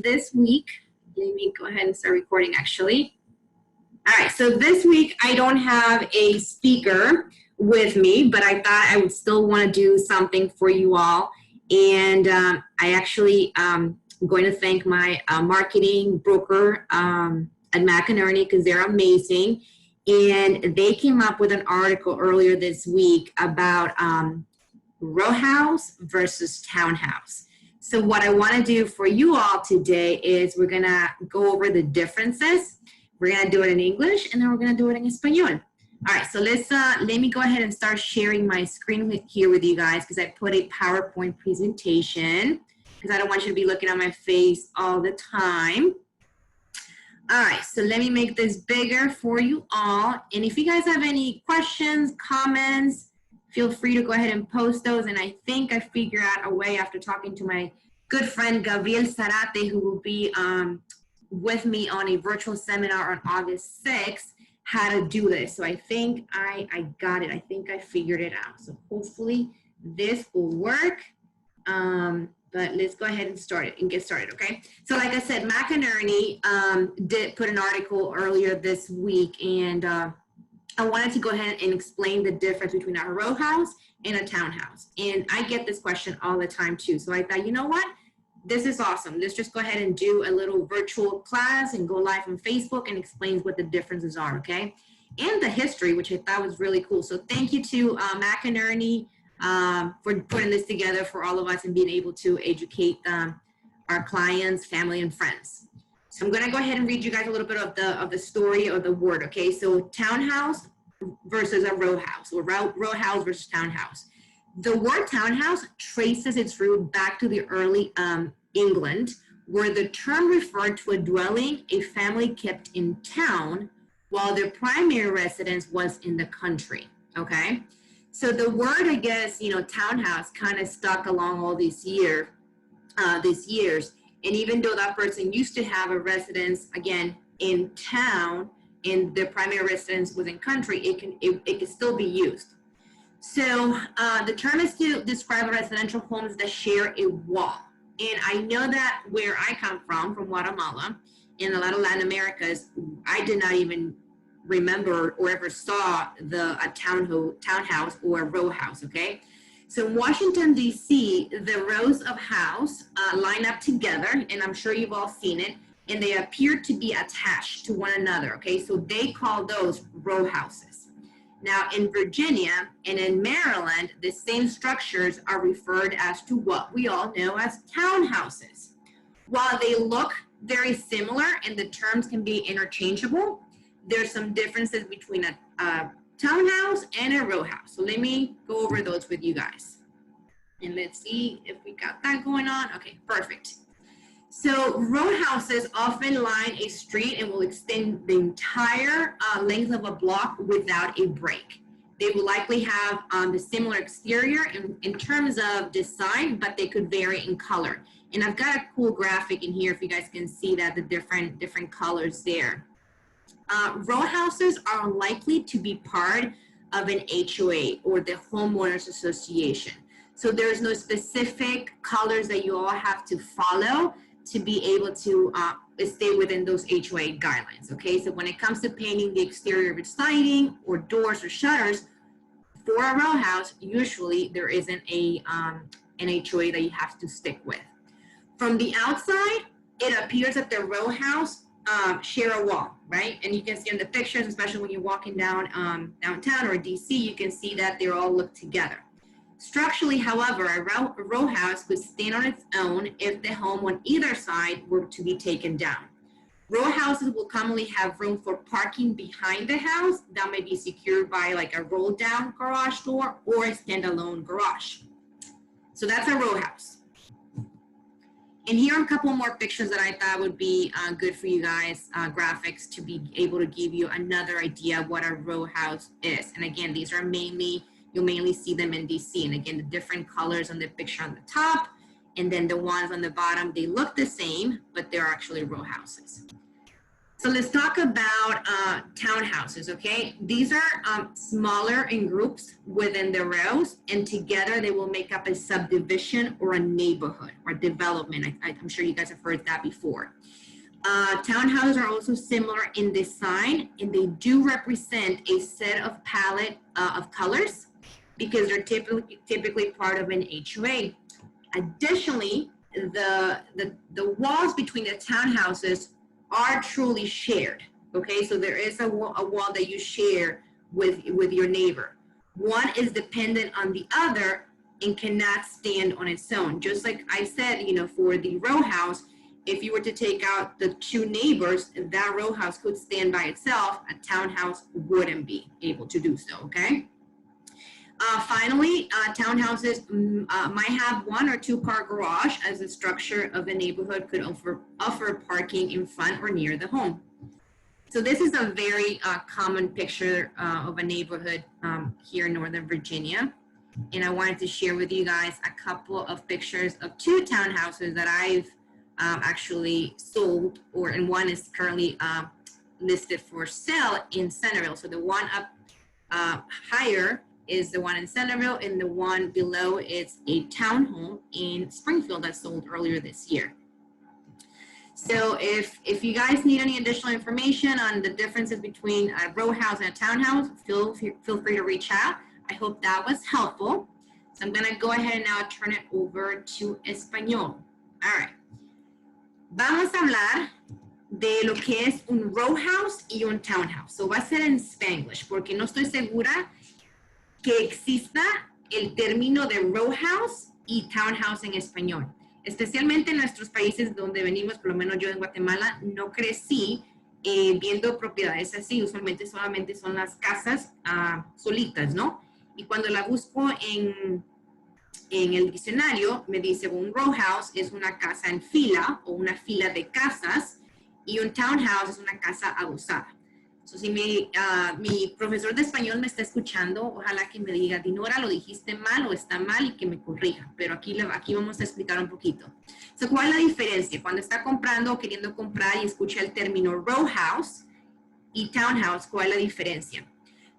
this week, let me go ahead and start recording actually. All right, so this week I don't have a speaker with me, but I thought I would still want to do something for you all. And I actually am going to thank my marketing broker at McInerney because they're amazing. And they came up with an article earlier this week about Rowhouse versus Townhouse. So what I want to do for you all today is we're going to go over the differences. We're going to do it in English, and then we're going to do it in Espanol. All right, so let me go ahead and start sharing my screen here with you guys because I put a PowerPoint presentation because I don't want you to be looking at my face all the time. All right, so let me make this bigger for you all. And if you guys have any questions, comments, feel free to go ahead and post those. And I think I figured out a way after talking to my good friend Gabriel Zarate, who will be with me on a virtual seminar on August 6th, how to do this. So I think I got it. I think I figured it out. So hopefully this will work. But let's go ahead and start it and get started, okay? So like I said, McInerney did put an article earlier this week, and I wanted to go ahead and explain the difference between a row house and a townhouse. And I get this question all the time too. So I thought, you know what? This is awesome. Let's just go ahead and do a little virtual class and go live on Facebook and explain what the differences are, okay? And the history, which I thought was really cool. So thank you to McInerney for putting this together for all of us and being able to educate our clients, family, and friends. So I'm going to go ahead and read you guys a little bit of the story or the word, okay? So townhouse versus a row house, or row house versus townhouse. The word townhouse traces its root back to the early England, where the term referred to a dwelling a family kept in town while their primary residence was in the country, okay? So the word, I guess, you know, townhouse kind of stuck along all these years. And even though that person used to have a residence, again, in town, and their primary residence was in country, it can still be used. So the term is to describe a residential homes that share a wall. And I know that where I come from Guatemala, in a lot of Latin Americas, I did not even remember or ever saw a townhouse or a row house, okay? So in Washington, D.C., the rows of house line up together, and I'm sure you've all seen it, and they appear to be attached to one another, okay? So they call those row houses. Now in Virginia and in Maryland, the same structures are referred as to what we all know as townhouses. While they look very similar and the terms can be interchangeable, there's some differences between a townhouse and a row house. So let me go over those with you guys. And let's see if we got that going on. Okay, perfect. So row houses often line a street and will extend the entire length of a block without a break. They will likely have the similar exterior in terms of design, but they could vary in color. And I've got a cool graphic in here if you guys can see that, the different colors there. Row houses are unlikely to be part of an HOA or the homeowners association. So there's no specific colors that you all have to follow to be able to stay within those HOA guidelines, okay? So when it comes to painting the exterior of its siding or doors or shutters, for a row house, usually there isn't an HOA that you have to stick with. From the outside, it appears that the row house share a wall, right? And you can see in the pictures, especially when you're walking down downtown or DC, you can see that they all look together. Structurally, however, a row house could stand on its own if the home on either side were to be taken down. Row houses will commonly have room for parking behind the house that may be secured by like a roll down garage door or a standalone garage. So that's a row house. And here are a couple more pictures that I thought would be good for you guys, graphics, to be able to give you another idea of what a row house is. And again, these are you'll mainly see them in DC. And again, the different colors on the picture on the top, and then the ones on the bottom, they look the same, but they're actually row houses. So let's talk about townhouses, okay? These are smaller in groups within the rows, and together they will make up a subdivision or a neighborhood or development. I'm sure you guys have heard that before. Townhouses are also similar in design, and they do represent a set of palette of colors because they're typically part of an HOA. Additionally, the walls between the townhouses are truly shared, okay? So there is a wall that you share with your neighbor. One is dependent on the other and cannot stand on its own. Just like I said, you know, for the row house, if you were to take out the two neighbors, that row house could stand by itself. A townhouse wouldn't be able to do so, okay? Finally, townhouses might have 1 or 2 car garage, as the structure of the neighborhood could offer parking in front or near the home. So this is a very common picture of a neighborhood here in Northern Virginia. And I wanted to share with you guys a couple of pictures of 2 townhouses that I've actually sold, and one is currently listed for sale in Centerville. So the one up higher is the one in Centerville, and the one below is a townhome in Springfield that sold earlier this year. So if you guys need any additional information on the differences between a row house and a townhouse, feel free to reach out. I hope that was helpful. So I'm gonna go ahead and now turn it over to Español. All right. Vamos a hablar de lo que es un row house y un townhouse. So va a ser en Spanglish, porque no estoy segura que exista el término de row house y townhouse en español. Especialmente en nuestros países donde venimos, por lo menos yo en Guatemala, no crecí viendo propiedades así. Usualmente solamente son las casas solitas, ¿no? Y cuando la busco en el diccionario, me dice un row house es una casa en fila o una fila de casas, y un townhouse es una casa adosada. So, si mi profesor de español me está escuchando, ojalá que me diga, Dinora, lo dijiste mal o está mal, y que me corrija. Pero aquí vamos a explicar un poquito. So, ¿cuál es la diferencia? Cuando está comprando o queriendo comprar y escucha el término row house y townhouse, ¿cuál es la diferencia?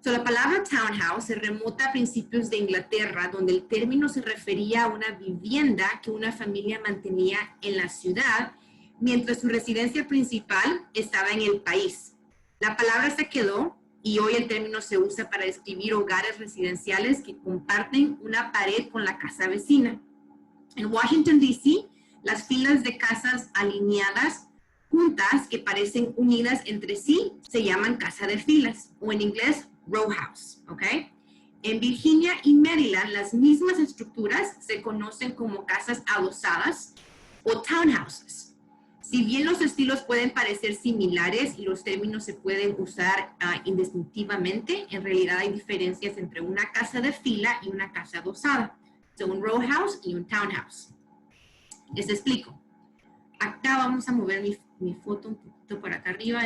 So, la palabra townhouse se remonta a principios de Inglaterra, donde el término se refería a una vivienda que una familia mantenía en la ciudad, mientras su residencia principal estaba en el país. La palabra se quedó y hoy el término se usa para describir hogares residenciales que comparten una pared con la casa vecina. En Washington, D.C., las filas de casas alineadas juntas que parecen unidas entre sí se llaman casa de filas, o en inglés row house, ¿ok? En Virginia y Maryland, las mismas estructuras se conocen como casas adosadas o townhouses. Si bien los estilos pueden parecer similares y los términos se pueden usar indistintivamente, en realidad hay diferencias entre una casa de fila y una casa adosada. So, un row house y un townhouse. Les explico. Acá vamos a mover mi foto un poquito por acá arriba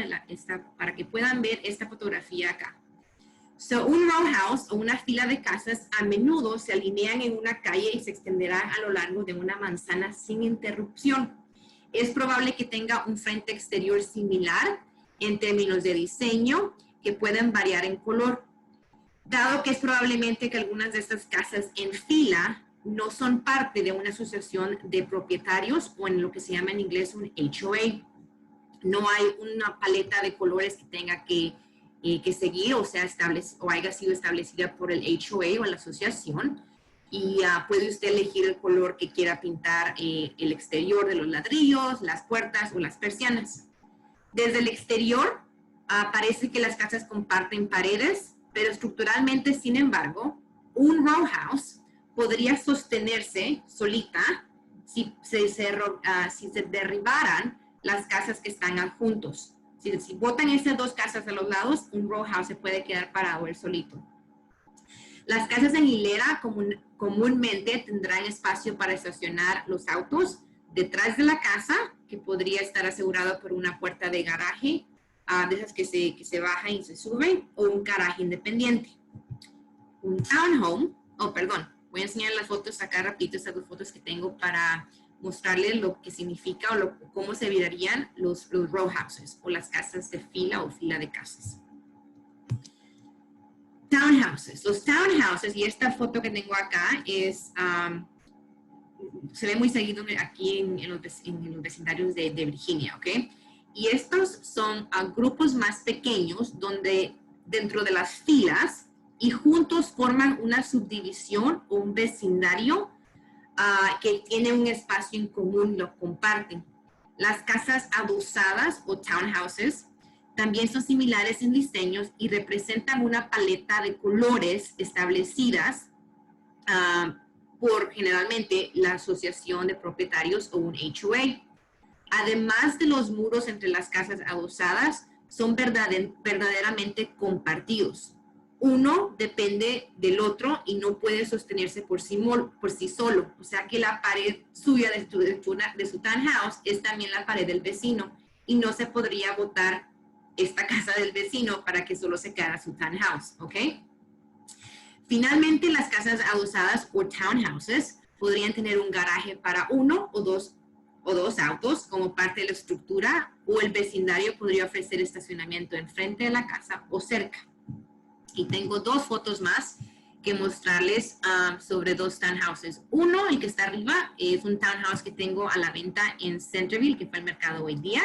para que puedan ver esta fotografía acá. So, un row house o una fila de casas a menudo se alinean en una calle y se extenderán a lo largo de una manzana sin interrupción. Es probable que tenga un frente exterior similar en términos de diseño, que pueden variar en color. Dado que es probablemente que algunas de estas casas en fila no son parte de una asociación de propietarios, o en lo que se llama en inglés un HOA. No hay una paleta de colores que tenga que seguir o haya sido establecida por el HOA o la asociación. Y puede usted elegir el color que quiera pintar el exterior de los ladrillos, las puertas o las persianas. Desde el exterior, parece que las casas comparten paredes, pero estructuralmente, sin embargo, un row house podría sostenerse solita si se derribaran las casas que están adjuntos. Si botan esas dos casas a los lados, un row house se puede quedar parado él solito. Las casas en hilera comúnmente tendrán espacio para estacionar los autos detrás de la casa, que podría estar asegurado por una puerta de garaje, de esas que se bajan y se suben, o un garaje independiente. Un townhome, voy a enseñar las fotos acá rapidito, estas 2 fotos que tengo para mostrarles lo que significa o cómo se verían los rowhouses o las casas de fila o fila de casas. Townhouses. Los townhouses, y esta foto que tengo acá es, se ve muy seguido aquí en los vecindarios de Virginia, ¿ok? Y estos son grupos más pequeños donde dentro de las filas y juntos forman una subdivisión o un vecindario que tiene un espacio en común, lo comparten. Las casas adosadas o townhouses también son similares en diseños y representan una paleta de colores establecidas por generalmente la asociación de propietarios o un HOA. Además de los muros entre las casas adosadas, son verdaderamente compartidos. Uno depende del otro y no puede sostenerse por sí solo. O sea que la pared suya de su townhouse es también la pared del vecino y no se podría botar esta casa del vecino para que solo se quedara su townhouse, ¿ok? Finalmente, las casas adosadas o townhouses podrían tener un garaje para uno o dos autos como parte de la estructura, o el vecindario podría ofrecer estacionamiento enfrente de la casa o cerca. Y tengo dos fotos más que mostrarles sobre dos townhouses. Uno, el que está arriba, es un townhouse que tengo a la venta en Centerville, que fue el mercado hoy día.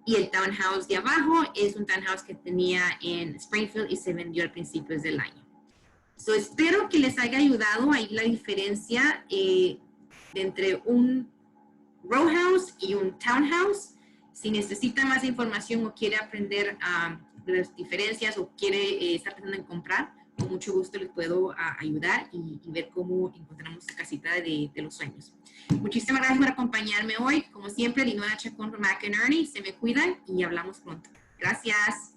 Y el townhouse de abajo es un townhouse que tenía en Springfield y se vendió al principio del año. So, espero que les haya ayudado ahí la diferencia entre un rowhouse y un townhouse. Si necesita más información o quiere aprender las diferencias o quiere estar pensando en comprar, con mucho gusto les puedo ayudar y ver cómo encontramos la casita de los sueños. Muchísimas gracias por acompañarme hoy. Como siempre, Linoa Chacón from McInerney. Se me cuidan y hablamos pronto. Gracias.